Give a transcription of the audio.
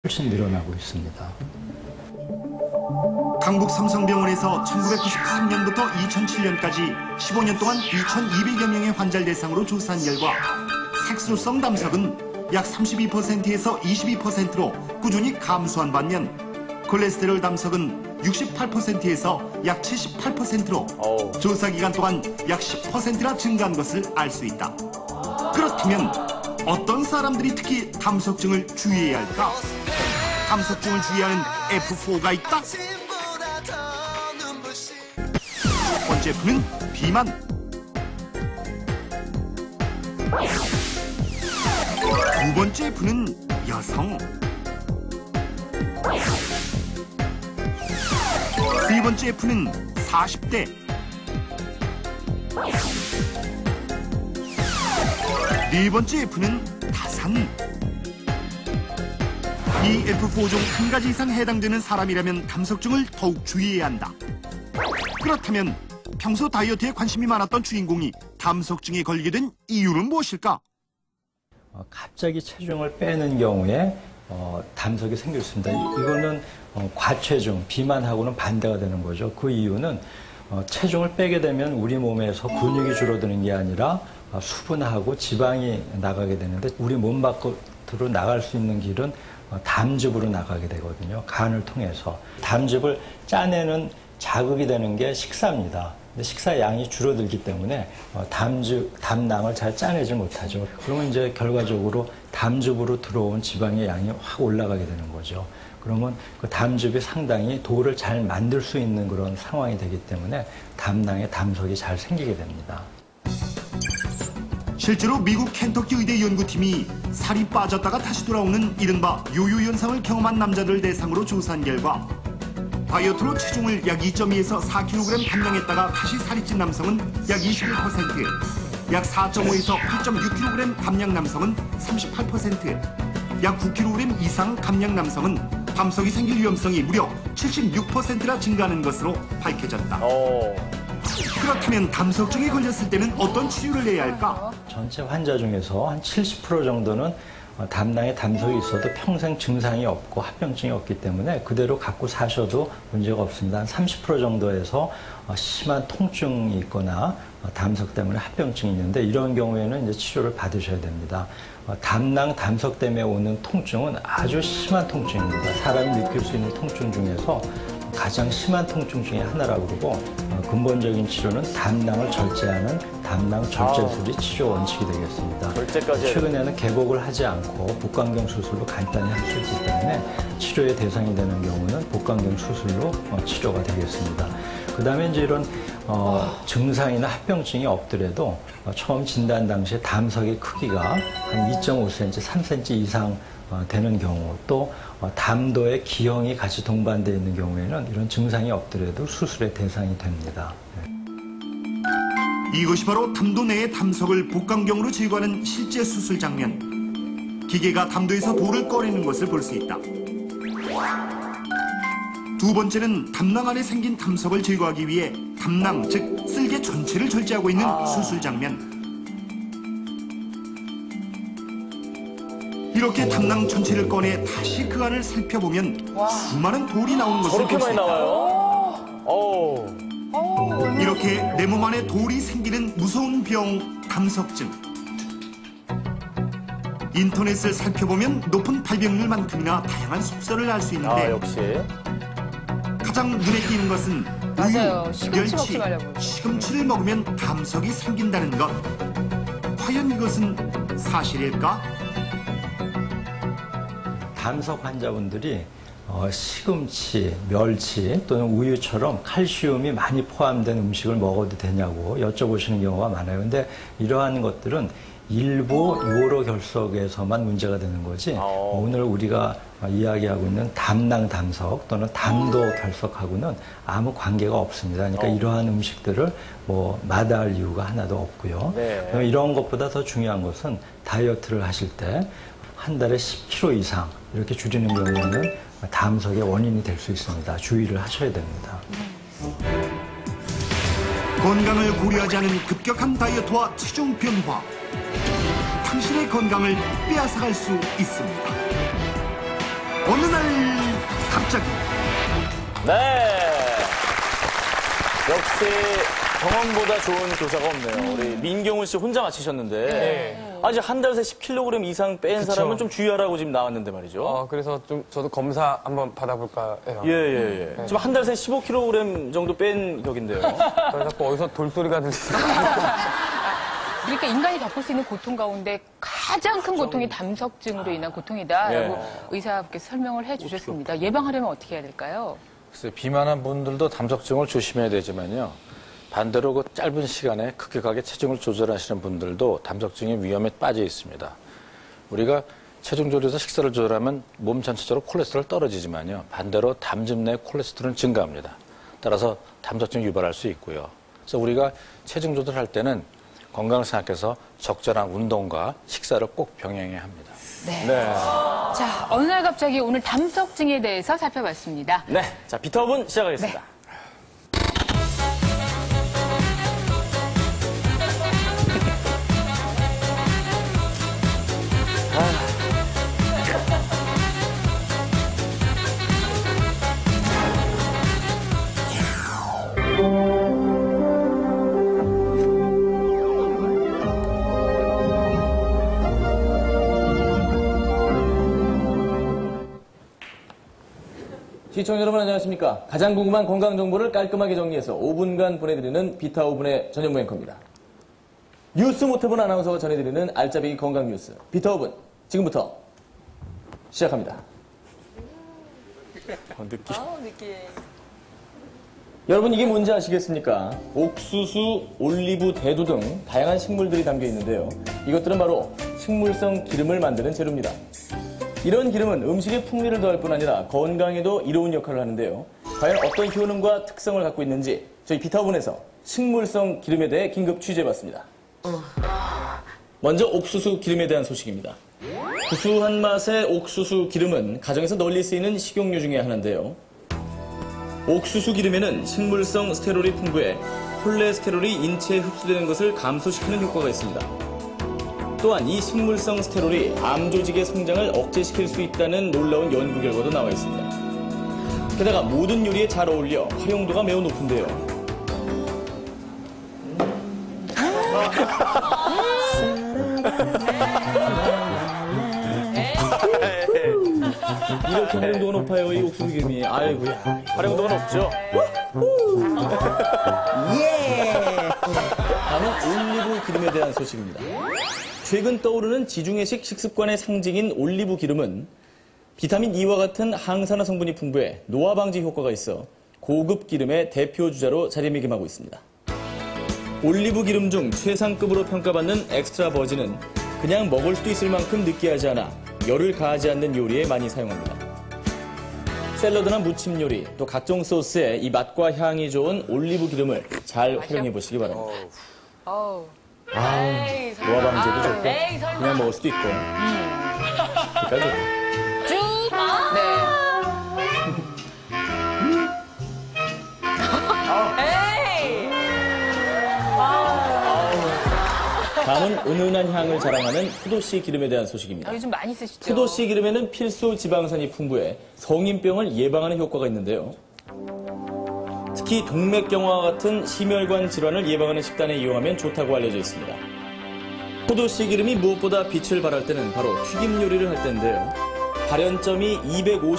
훨씬 늘어나고 있습니다. 강북 삼성병원에서 1993년부터 2007년까지 15년 동안 2,200여 명의 환자를 대상으로 조사한 결과 색소성 담석은 약 32%에서 22%로 꾸준히 감소한 반면 콜레스테롤 담석은 68%에서 약 78%로 조사 기간 동안 약 10%나 증가한 것을 알 수 있다. 그렇다면 어떤 사람들이 특히 담석증을 주의해야 할까? 담석증을 주의하는 F4가 있다. 첫 번째 F는 비만. 두 번째 F는 여성. 세 번째 F는 40대. 네 번째 F는 다산. 이 F4 중 한 가지 이상 해당되는 사람이라면 담석증을 더욱 주의해야 한다. 그렇다면 평소 다이어트에 관심이 많았던 주인공이 담석증에 걸리게 된 이유는 무엇일까? 갑자기 체중을 빼는 경우에 담석이 생길 수 있습니다. 이거는 과체중, 비만하고는 반대가 되는 거죠. 그 이유는 체중을 빼게 되면 우리 몸에서 근육이 줄어드는 게 아니라 수분하고 지방이 나가게 되는데 우리 몸 밖으로 나갈 수 있는 길은 담즙으로 나가게 되거든요. 간을 통해서. 담즙을 짜내는 자극이 되는 게 식사입니다. 근데 식사 양이 줄어들기 때문에 담낭을 잘 짜내지 못하죠. 그러면 이제 결과적으로 담즙으로 들어온 지방의 양이 확 올라가게 되는 거죠. 그러면 그 담즙이 상당히 돌을 잘 만들 수 있는 그런 상황이 되기 때문에 담낭에 담석이 잘 생기게 됩니다. 실제로 미국 켄터키 의대 연구팀이 살이 빠졌다가 다시 돌아오는 이른바 요요 현상을 경험한 남자들을 대상으로 조사한 결과 다이어트로 체중을 약 2.2에서 4kg 감량했다가 다시 살이 찐 남성은 약 21%, 약 4.5에서 8.6kg 감량 남성은 38%, 약 9kg 이상 감량 남성은 담석이 생길 위험성이 무려 76%나 증가하는 것으로 밝혀졌다. 그렇다면 담석증에 걸렸을 때는 어떤 치료를 해야 할까? 전체 환자 중에서 한 70% 정도는 담낭에 담석이 있어도 평생 증상이 없고 합병증이 없기 때문에 그대로 갖고 사셔도 문제가 없습니다. 한 30% 정도에서 심한 통증이 있거나 담석 때문에 합병증이 있는데 이런 경우에는 이제 치료를 받으셔야 됩니다. 담낭 담석 때문에 오는 통증은 아주 심한 통증입니다. 사람이 느낄 수 있는 통증 중에서 가장 심한 통증 중에 하나라고 그러고 근본적인 치료는 담낭을 절제하는 담낭 절제술이 치료 원칙이 되겠습니다. 최근에는 개복을 하지 않고 복강경 수술로 간단히 할 수 있기 때문에 치료의 대상이 되는 경우는 복강경 수술로 치료가 되겠습니다. 그 다음에 이제 이런 증상이나 합병증이 없더라도 처음 진단 당시에 담석의 크기가 한 2.5cm, 3cm 이상 되는 경우 또 담도의 기형이 같이 동반되어 있는 경우에는 이런 증상이 없더라도 수술의 대상이 됩니다. 이것이 바로 담도 내의 담석을 복강경으로 제거하는 실제 수술 장면. 기계가 담도에서 돌을 꺼내는 것을 볼 수 있다. 두 번째는 담낭 안에 생긴 담석을 제거하기 위해 담낭, 즉 쓸개 전체를 절제하고 있는 수술 장면. 이렇게 담낭 전체를 꺼내 다시 그 안을 살펴보면 수많은 돌이 나오는 것을 볼 수 있다. 이렇게 내 몸 안에 돌이 생기는 무서운 병, 담석증. 인터넷을 살펴보면 높은 발병률만큼이나 다양한 속설을 알 수 있는데 가장 눈에 띄는 것은 우유, 멸치, 시금치를 먹으면 담석이 생긴다는 것. 과연 이것은 사실일까? 담석 환자분들이 시금치, 멸치 또는 우유처럼 칼슘이 많이 포함된 음식을 먹어도 되냐고 여쭤보시는 경우가 많아요. 근데 이러한 것들은 일부 요로 결석에서만 문제가 되는 거지 오늘 우리가 이야기하고 있는 담낭 담석 또는 담도 결석하고는 아무 관계가 없습니다. 그러니까 이러한 음식들을 마다할 이유가 하나도 없고요. 이런 것보다 더 중요한 것은 다이어트를 하실 때 한 달에 10kg 이상 이렇게 줄이는 경우에는 담석의 원인이 될 수 있습니다. 주의를 하셔야 됩니다. 건강을 고려하지 않은 급격한 다이어트와 체중 변화. 당신의 건강을 빼앗아갈 수 있습니다. 어느 날 갑자기 네. 역시 경험보다 좋은 교사가 없네요. 우리 민경훈 씨 혼자 맞히셨는데 아직 한 달 새 10kg 이상 뺀 사람은 좀 주의하라고 지금 나왔는데 말이죠. 그래서 좀 저도 검사 한번 받아볼까 해요. 예. 지금 한 달 새 15kg 정도 뺀 격인데요. 자꾸 어디서 돌소리가 들리니까. 그러니까 인간이 겪을 수 있는 고통 가운데 가장 큰 고통이 담석증으로 인한 고통이다라고 의사분께서 설명을 해주셨습니다. 예방하려면 어떻게 해야 될까요? 글쎄, 비만한 분들도 담석증을 조심해야 되지만요. 반대로 그 짧은 시간에 급격하게 체중을 조절하시는 분들도 담석증의 위험에 빠져 있습니다. 우리가 체중 조절해서 식사를 조절하면 몸 전체적으로 콜레스테롤 떨어지지만요. 반대로 담즙 내 콜레스테롤은 증가합니다. 따라서 담석증 유발할 수 있고요. 그래서 우리가 체중 조절할 때는 건강을 생각해서 적절한 운동과 식사를 꼭 병행해야 합니다. 네. 자, 어느 날 갑자기 오늘 담석증에 대해서 살펴봤습니다. 네. 자, 비타오븐 시작하겠습니다. 시청자 여러분 안녕하십니까. 가장 궁금한 건강 정보를 깔끔하게 정리해서 5분간 보내드리는 비타오븐의 전현무 앵커입니다. 뉴스 못해본 아나운서가 전해드리는 알짜배기 건강 뉴스 비타오븐 지금부터 시작합니다. 여러분 이게 뭔지 아시겠습니까? 옥수수, 올리브, 대두 등 다양한 식물들이 담겨 있는데요. 이것들은 바로 식물성 기름을 만드는 재료입니다. 이런 기름은 음식에 풍미를 더할 뿐 아니라 건강에도 이로운 역할을 하는데요. 과연 어떤 효능과 특성을 갖고 있는지 저희 비타오븐에서 식물성 기름에 대해 긴급 취재해봤습니다. 먼저 옥수수 기름에 대한 소식입니다. 구수한 맛의 옥수수 기름은 가정에서 널리 쓰이는 식용유 중에 하나인데요. 옥수수 기름에는 식물성 스테롤이 풍부해 콜레스테롤이 인체에 흡수되는 것을 감소시키는 효과가 있습니다. 또한 이 식물성 스테롤이 암 조직의 성장을 억제시킬 수 있다는 놀라운 연구 결과도 나와 있습니다. 게다가 모든 요리에 잘 어울려 활용도가 매우 높은데요. 이렇게 활용도가 높아요, 이 옥수수 기름이. 아이고야. 활용도가 높죠? 다음은 올리브 기름에 대한 소식입니다. 최근 떠오르는 지중해식 식습관의 상징인 올리브 기름은 비타민 E와 같은 항산화 성분이 풍부해 노화 방지 효과가 있어 고급 기름의 대표 주자로 자리매김하고 있습니다. 올리브 기름 중 최상급으로 평가받는 엑스트라 버진은 그냥 먹을 수도 있을 만큼 느끼하지 않아 열을 가하지 않는 요리에 많이 사용합니다. 샐러드나 무침 요리, 또 각종 소스에 이 맛과 향이 좋은 올리브 기름을 잘 활용해 보시기 바랍니다. 노화 방지에도 좋고 그냥 먹을 수도 있고 그러니까 다음은 은은한 향을 자랑하는 포도씨 기름에 대한 소식입니다. 요즘 많이 쓰시죠? 포도씨 기름에는 필수 지방산이 풍부해 성인병을 예방하는 효과가 있는데요. 특히 동맥경화와 같은 심혈관 질환을 예방하는 식단에 이용하면 좋다고 알려져 있습니다. 포도씨 기름이 무엇보다 빛을 발할 때는 바로 튀김 요리를 할 때인데요. 발연점이 250